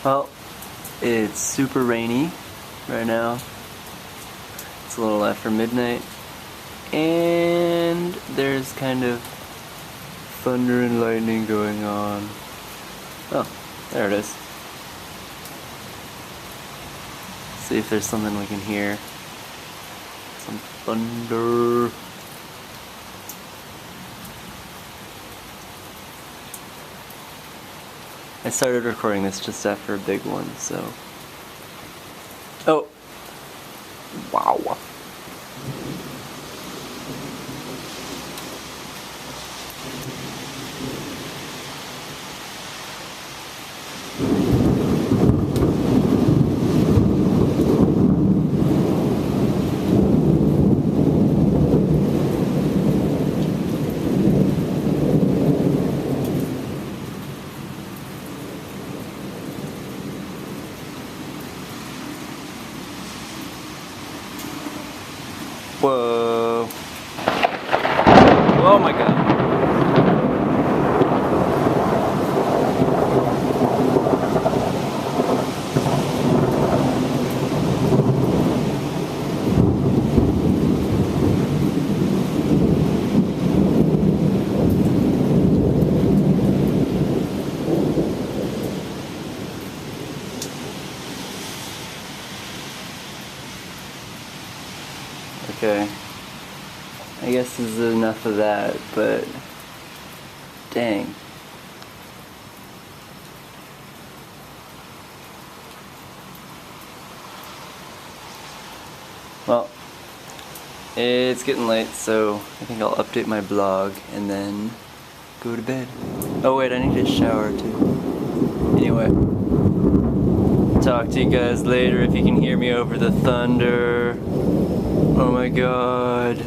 Well, it's super rainy right now. It's a little after midnight, and there's kind of thunder and lightning going on. Oh, there it is. See if there's something we can hear. Some thunder. I started recording this just after a big one, so... Oh! Wow! Whoa. Oh my god. Okay, I guess this is enough of that, but dang. Well, it's getting late, so I think I'll update my blog and then go to bed. Oh wait, I need a shower too. Anyway, talk to you guys later if you can hear me over the thunder. Oh my god.